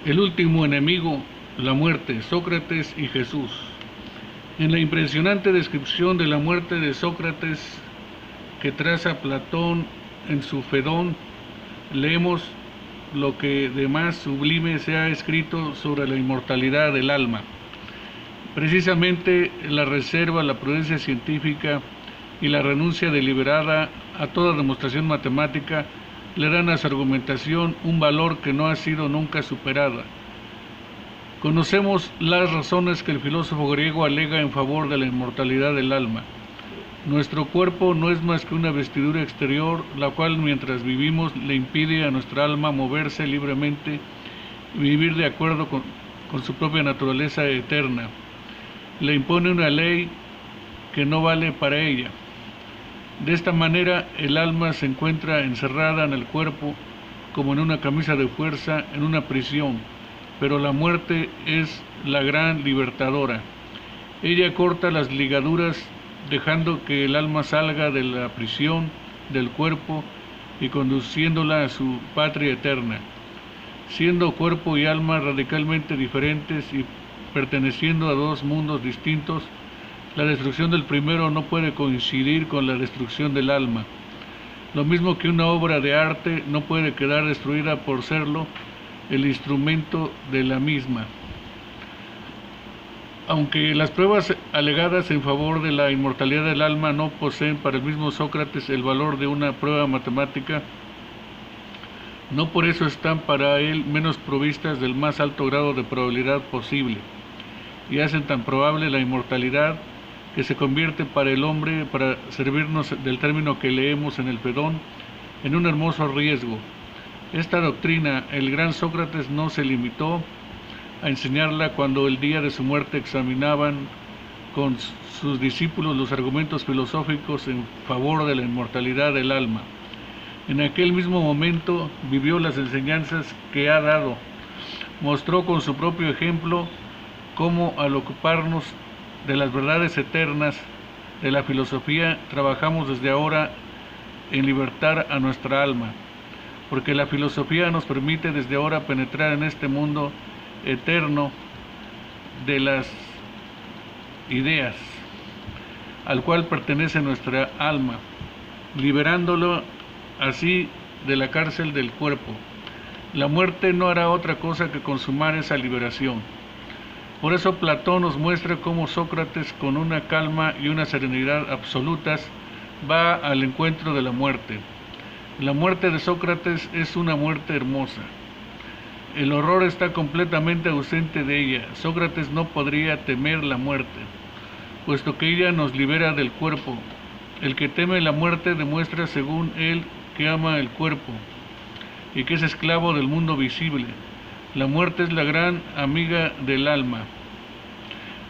El último enemigo, la muerte, Sócrates y Jesús. En la impresionante descripción de la muerte de Sócrates que traza Platón en su Fedón, leemos lo que de más sublime se ha escrito sobre la inmortalidad del alma. Precisamente la reserva, la prudencia científica y la renuncia deliberada a toda demostración matemática le dan a su argumentación un valor que no ha sido nunca superada. Conocemos las razones que el filósofo griego alega en favor de la inmortalidad del alma. Nuestro cuerpo no es más que una vestidura exterior, la cual mientras vivimos le impide a nuestra alma moverse libremente y vivir de acuerdo con su propia naturaleza eterna. Le impone una ley que no vale para ella. De esta manera el alma se encuentra encerrada en el cuerpo como en una camisa de fuerza, en una prisión, pero la muerte es la gran libertadora. Ella corta las ligaduras dejando que el alma salga de la prisión del cuerpo y conduciéndola a su patria eterna. Siendo cuerpo y alma radicalmente diferentes y perteneciendo a dos mundos distintos, la destrucción del primero no puede coincidir con la destrucción del alma. Lo mismo que una obra de arte no puede quedar destruida por serlo el instrumento de la misma. Aunque las pruebas alegadas en favor de la inmortalidad del alma no poseen para el mismo Sócrates el valor de una prueba matemática, no por eso están para él menos provistas del más alto grado de probabilidad posible, y hacen tan probable la inmortalidad que se convierte para el hombre, para servirnos del término que leemos en el Fedón, en un hermoso riesgo. Esta doctrina el gran Sócrates no se limitó a enseñarla cuando el día de su muerte examinaban con sus discípulos los argumentos filosóficos en favor de la inmortalidad del alma. En aquel mismo momento vivió las enseñanzas que ha dado. Mostró con su propio ejemplo cómo al ocuparnos de las verdades eternas de la filosofía trabajamos desde ahora en libertar a nuestra alma, porque la filosofía nos permite desde ahora penetrar en este mundo eterno de las ideas, al cual pertenece nuestra alma, liberándolo así de la cárcel del cuerpo. La muerte no hará otra cosa que consumar esa liberación. Por eso Platón nos muestra cómo Sócrates, con una calma y una serenidad absolutas, va al encuentro de la muerte. La muerte de Sócrates es una muerte hermosa. El horror está completamente ausente de ella. Sócrates no podría temer la muerte, puesto que ella nos libera del cuerpo. El que teme la muerte demuestra, según él, que ama el cuerpo y que es esclavo del mundo visible. La muerte es la gran amiga del alma.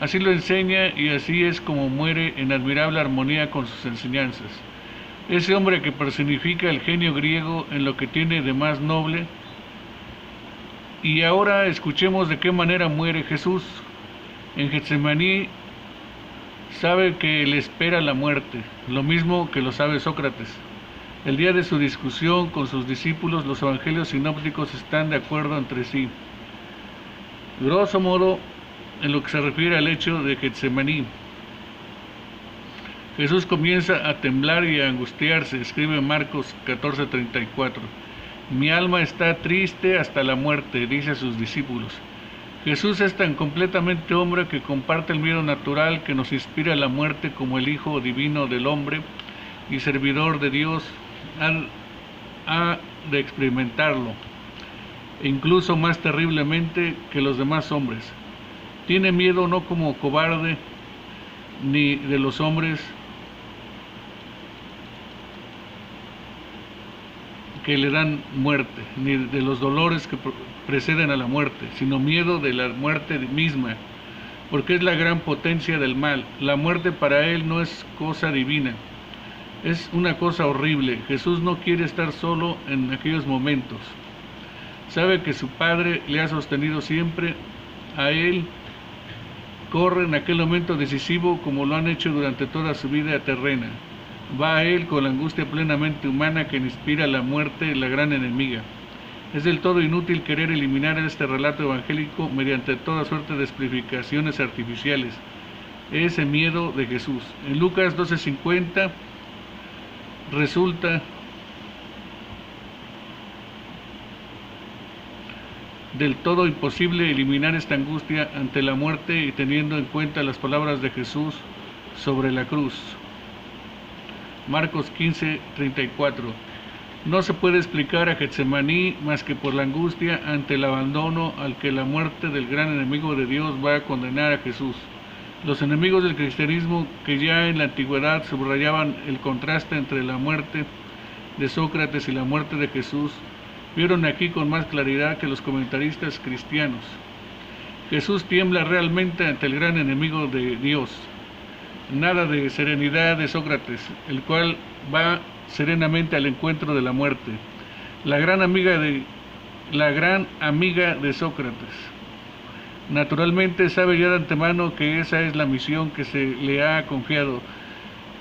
Así lo enseña y así es como muere en admirable armonía con sus enseñanzas. Ese hombre que personifica el genio griego en lo que tiene de más noble. Y ahora escuchemos de qué manera muere Jesús. En Getsemaní sabe que le espera la muerte, lo mismo que lo sabe Sócrates. El día de su discusión con sus discípulos, los evangelios sinópticos están de acuerdo entre sí. Grosso modo, en lo que se refiere al hecho de Getsemaní, Jesús comienza a temblar y a angustiarse, escribe Marcos 14:34. Mi alma está triste hasta la muerte, dice a sus discípulos. Jesús es tan completamente hombre que comparte el miedo natural que nos inspira la muerte como el Hijo divino del hombre y servidor de Dios ha de experimentarlo, e incluso más terriblemente que los demás hombres. Tiene miedo no como cobarde, ni de los hombres que le dan muerte, ni de los dolores que preceden a la muerte, sino miedo de la muerte misma, porque es la gran potencia del mal. La muerte para él no es cosa divina, es una cosa horrible. Jesús no quiere estar solo en aquellos momentos. Sabe que su Padre le ha sostenido siempre. A él corre en aquel momento decisivo como lo han hecho durante toda su vida terrena. Va a él con la angustia plenamente humana que inspira la muerte, la gran enemiga. Es del todo inútil querer eliminar este relato evangélico mediante toda suerte de explicaciones artificiales. Ese miedo de Jesús. En Lucas 12:50 resulta del todo imposible eliminar esta angustia ante la muerte y teniendo en cuenta las palabras de Jesús sobre la cruz. Marcos 15:34. No se puede explicar a Getsemaní más que por la angustia ante el abandono al que la muerte del gran enemigo de Dios va a condenar a Jesús. Los enemigos del cristianismo, que ya en la antigüedad subrayaban el contraste entre la muerte de Sócrates y la muerte de Jesús, vieron aquí con más claridad que los comentaristas cristianos. Jesús tiembla realmente ante el gran enemigo de Dios. Nada de serenidad de Sócrates, el cual va serenamente al encuentro de la muerte. La gran amiga de Sócrates. Naturalmente sabe ya de antemano que esa es la misión que se le ha confiado,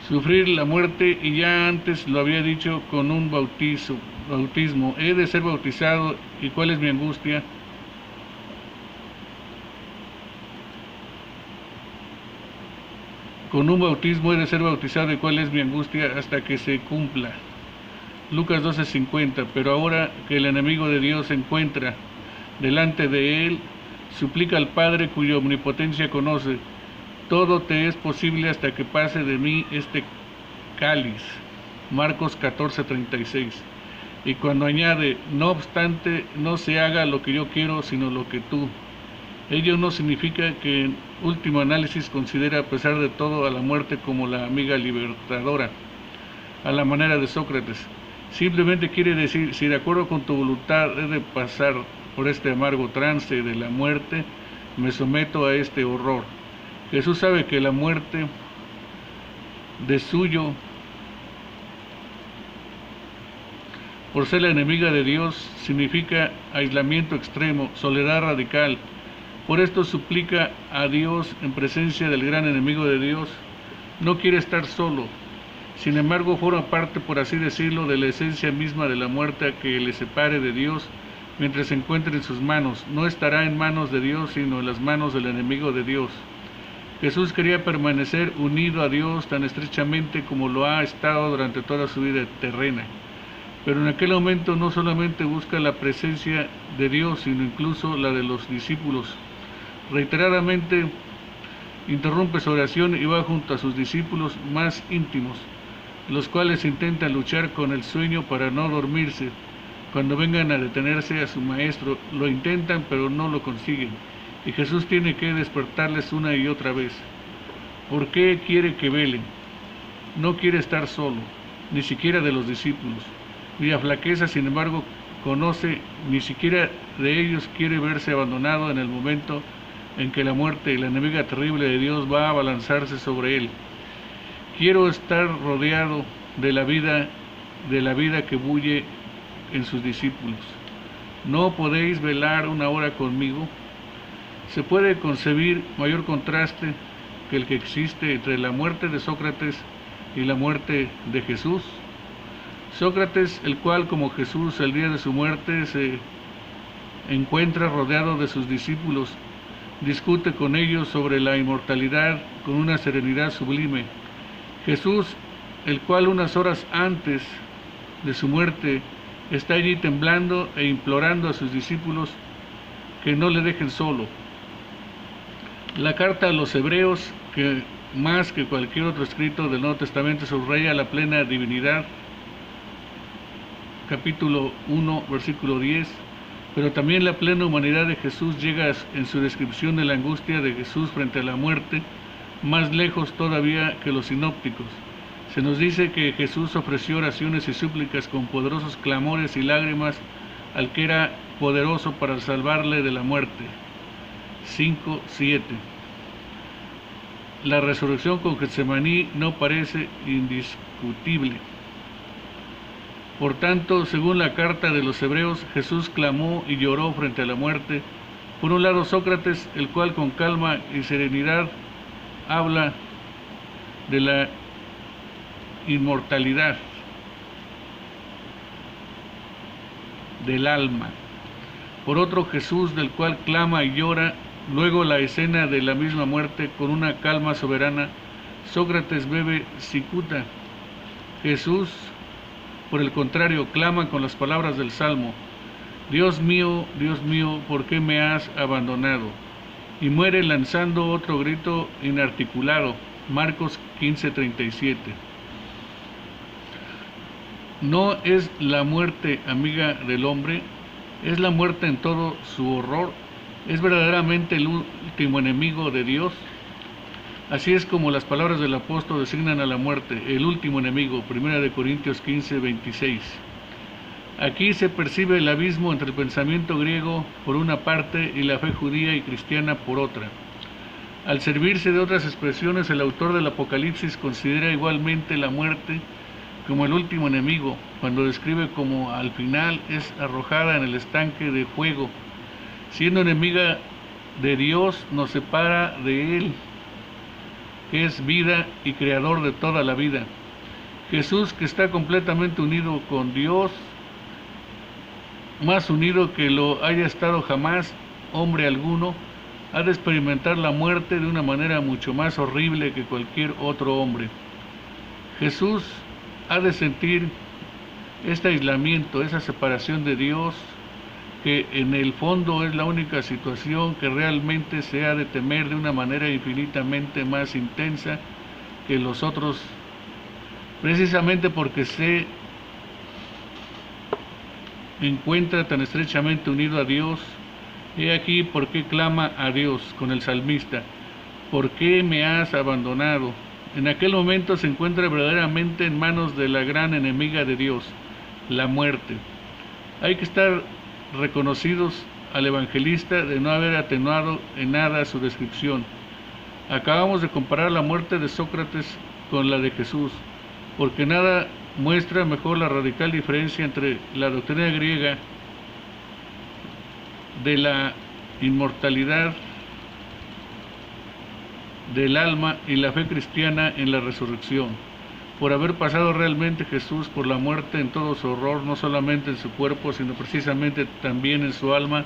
sufrir la muerte, y ya antes lo había dicho con un bautismo, he de ser bautizado, ¿y cuál es mi angustia? Con un bautismo he de ser bautizado, ¿y cuál es mi angustia? Hasta que se cumpla. Lucas 12:50. Pero ahora que el enemigo de Dios se encuentra delante de él, suplica al Padre, cuya omnipotencia conoce: todo te es posible hasta que pase de mí este cáliz. Marcos 14:36. Y cuando añade: no obstante, no se haga lo que yo quiero, sino lo que tú. Ello no significa que en último análisis considera a pesar de todo a la muerte como la amiga libertadora, a la manera de Sócrates. Simplemente quiere decir: si de acuerdo con tu voluntad he de pasar por este amargo trance de la muerte, me someto a este horror. Jesús sabe que la muerte de suyo, por ser la enemiga de Dios, significa aislamiento extremo, soledad radical. Por esto suplica a Dios en presencia del gran enemigo de Dios. No quiere estar solo. Sin embargo, forma parte, por así decirlo, de la esencia misma de la muerte que le separe de Dios mientras se encuentre en sus manos. No estará en manos de Dios, sino en las manos del enemigo de Dios. Jesús quería permanecer unido a Dios tan estrechamente como lo ha estado durante toda su vida terrena. Pero en aquel momento no solamente busca la presencia de Dios, sino incluso la de los discípulos. Reiteradamente interrumpe su oración y va junto a sus discípulos más íntimos, los cuales intentan luchar con el sueño para no dormirse. Cuando vengan a detenerse a su maestro, lo intentan pero no lo consiguen, y Jesús tiene que despertarles una y otra vez. ¿Por qué quiere que velen? No quiere estar solo, ni siquiera de los discípulos, cuya flaqueza, sin embargo, conoce. Ni siquiera de ellos quiere verse abandonado en el momento en que la muerte, la enemiga terrible de Dios, va a abalanzarse sobre él. Quiero estar rodeado de la vida que bulle en sus discípulos. ¿No podéis velar una hora conmigo? ¿Se puede concebir mayor contraste que el que existe entre la muerte de Sócrates y la muerte de Jesús? Sócrates, el cual, como Jesús, el día de su muerte se encuentra rodeado de sus discípulos, discute con ellos sobre la inmortalidad con una serenidad sublime. Jesús, el cual unas horas antes de su muerte está allí temblando e implorando a sus discípulos que no le dejen solo. La carta a los Hebreos, que más que cualquier otro escrito del Nuevo Testamento subraya la plena divinidad, capítulo 1, versículo 10, pero también la plena humanidad de Jesús llega en su descripción de la angustia de Jesús frente a la muerte, más lejos todavía que los sinópticos. Se nos dice que Jesús ofreció oraciones y súplicas con poderosos clamores y lágrimas al que era poderoso para salvarle de la muerte. 5:7. La resurrección con Getsemaní no parece indiscutible. Por tanto, según la carta de los Hebreos, Jesús clamó y lloró frente a la muerte. Por un lado, Sócrates, el cual con calma y serenidad habla de la inmortalidad del alma. por otro Jesús del cual clama y llora. Luego la escena de la misma muerte con una calma soberana. Sócrates bebe cicuta. Jesús, por el contrario, clama con las palabras del Salmo: Dios mío, ¿por qué me has abandonado? Y muere lanzando otro grito inarticulado. Marcos 15:37. No es la muerte amiga del hombre, es la muerte en todo su horror, es verdaderamente el último enemigo de Dios. Así es como las palabras del apóstol designan a la muerte, el último enemigo, 1 Corintios 15:26. Aquí se percibe el abismo entre el pensamiento griego por una parte y la fe judía y cristiana por otra. Al servirse de otras expresiones, el autor del Apocalipsis considera igualmente la muerte como el último enemigo, cuando describe como al final es arrojada en el estanque de fuego. Siendo enemiga de Dios, nos separa de Él, que es vida y creador de toda la vida. Jesús, que está completamente unido con Dios, más unido que lo haya estado jamás hombre alguno, ha de experimentar la muerte de una manera mucho más horrible que cualquier otro hombre. Jesús ha de sentir este aislamiento, esa separación de Dios, que en el fondo es la única situación que realmente se ha de temer de una manera infinitamente más intensa que los otros, precisamente porque se encuentra tan estrechamente unido a Dios. He aquí por qué clama a Dios con el salmista: ¿por qué me has abandonado? En aquel momento se encuentra verdaderamente en manos de la gran enemiga de Dios, la muerte. Hay que estar reconocidos al evangelista de no haber atenuado en nada su descripción. Acabamos de comparar la muerte de Sócrates con la de Jesús, porque nada muestra mejor la radical diferencia entre la doctrina griega de la inmortalidad del alma y la fe cristiana en la resurrección. Por haber pasado realmente Jesús por la muerte en todo su horror, no solamente en su cuerpo, sino precisamente también en su alma.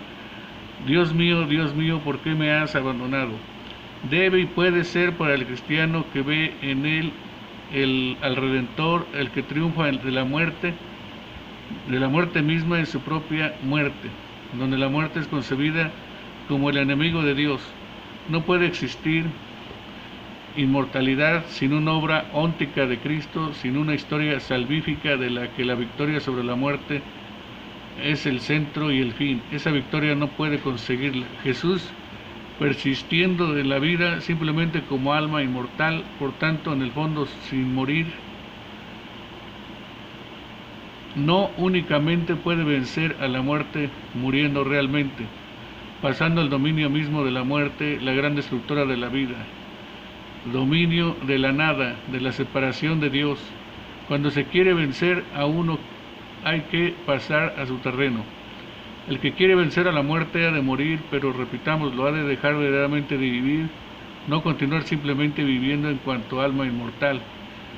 Dios mío, ¿por qué me has abandonado? Debe y puede ser para el cristiano que ve en él al Redentor, el que triunfa de la muerte misma en su propia muerte, donde la muerte es concebida como el enemigo de Dios. No puede existir inmortalidad sin una obra óntica de Cristo, sin una historia salvífica de la que la victoria sobre la muerte es el centro y el fin. Esa victoria no puede conseguirla Jesús, persistiendo en la vida simplemente como alma inmortal, por tanto en el fondo sin morir. No únicamente puede vencer a la muerte muriendo realmente, pasando al dominio mismo de la muerte, la gran destructora de la vida, dominio de la nada, de la separación de Dios. Cuando se quiere vencer a uno, hay que pasar a su terreno. El que quiere vencer a la muerte ha de morir, pero repitámoslo, ha de dejar verdaderamente de vivir, no continuar simplemente viviendo en cuanto alma inmortal,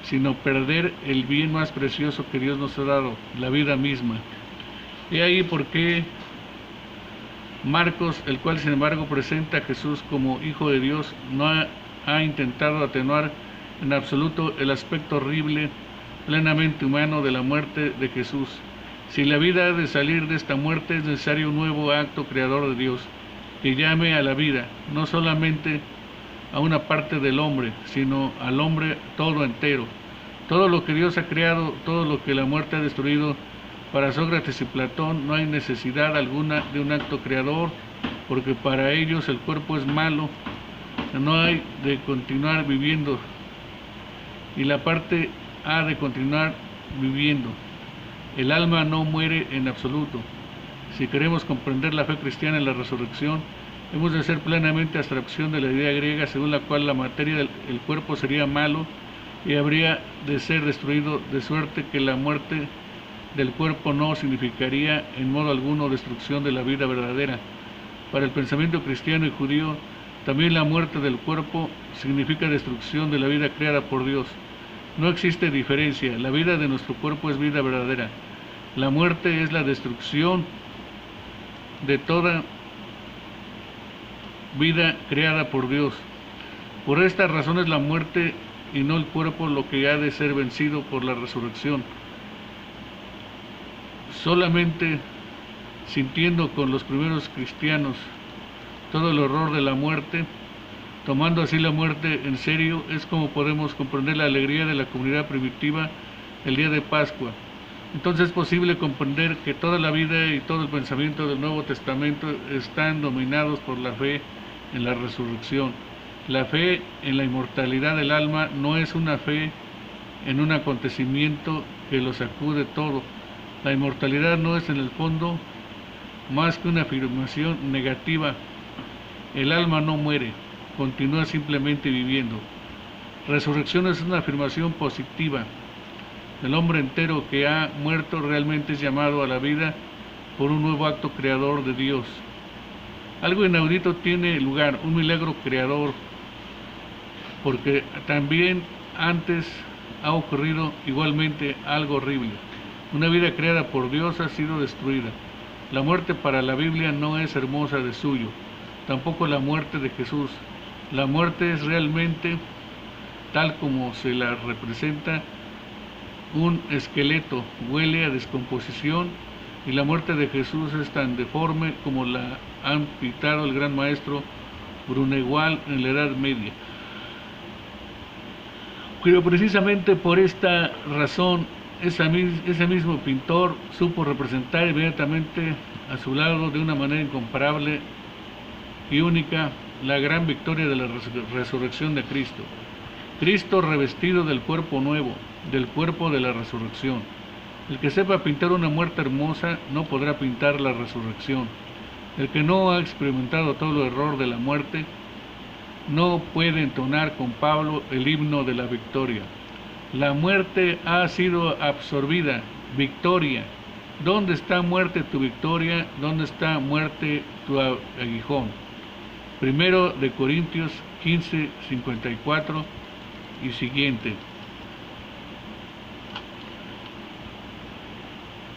sino perder el bien más precioso que Dios nos ha dado, la vida misma. Y ahí por qué Marcos, el cual sin embargo presenta a Jesús como Hijo de Dios, no ha intentado atenuar en absoluto el aspecto horrible, plenamente humano de la muerte de Jesús. Si la vida ha de salir de esta muerte, es necesario un nuevo acto creador de Dios, que llame a la vida, no solamente a una parte del hombre, sino al hombre todo entero. Todo lo que Dios ha creado, todo lo que la muerte ha destruido, para Sócrates y Platón no hay necesidad alguna de un acto creador, porque para ellos el cuerpo es malo, no hay de continuar viviendo, y la parte ha de continuar viviendo. El alma no muere en absoluto. Si queremos comprender la fe cristiana en la resurrección, hemos de hacer plenamente abstracción de la idea griega según la cual la materia del cuerpo sería malo y habría de ser destruido, de suerte que la muerte del cuerpo no significaría en modo alguno destrucción de la vida verdadera. Para el pensamiento cristiano y judío, también la muerte del cuerpo significa destrucción de la vida creada por Dios. No existe diferencia, la vida de nuestro cuerpo es vida verdadera. La muerte es la destrucción de toda vida creada por Dios. Por esta razón es la muerte y no el cuerpo lo que ha de ser vencido por la resurrección. Solamente sintiendo con los primeros cristianos todo el horror de la muerte, tomando así la muerte en serio, es como podemos comprender la alegría de la comunidad primitiva el día de Pascua. Entonces es posible comprender que toda la vida y todo el pensamiento del Nuevo Testamento están dominados por la fe en la resurrección. La fe en la inmortalidad del alma no es una fe en un acontecimiento que lo sacude todo. La inmortalidad no es en el fondo más que una afirmación negativa. El alma no muere, continúa simplemente viviendo. Resurrección es una afirmación positiva. El hombre entero que ha muerto realmente es llamado a la vida por un nuevo acto creador de Dios. Algo inaudito tiene lugar, un milagro creador, porque también antes ha ocurrido igualmente algo horrible. Una vida creada por Dios ha sido destruida. La muerte para la Biblia no es hermosa de suyo, tampoco la muerte de Jesús. La muerte es realmente, tal como se la representa, un esqueleto, huele a descomposición, y la muerte de Jesús es tan deforme como la han pintado el gran maestro Grunewald en la Edad Media. Pero precisamente por esta razón, ese mismo pintor supo representar inmediatamente a su lado de una manera incomparable y única la gran victoria de la resurrección de Cristo. Cristo revestido del cuerpo nuevo, del cuerpo de la resurrección. El que sepa pintar una muerte hermosa no podrá pintar la resurrección. El que no ha experimentado todo el horror de la muerte no puede entonar con Pablo el himno de la victoria. La muerte ha sido absorbida, victoria. ¿Dónde está muerte tu victoria? ¿Dónde está muerte tu aguijón? Primero de Corintios 15:54 y siguiente.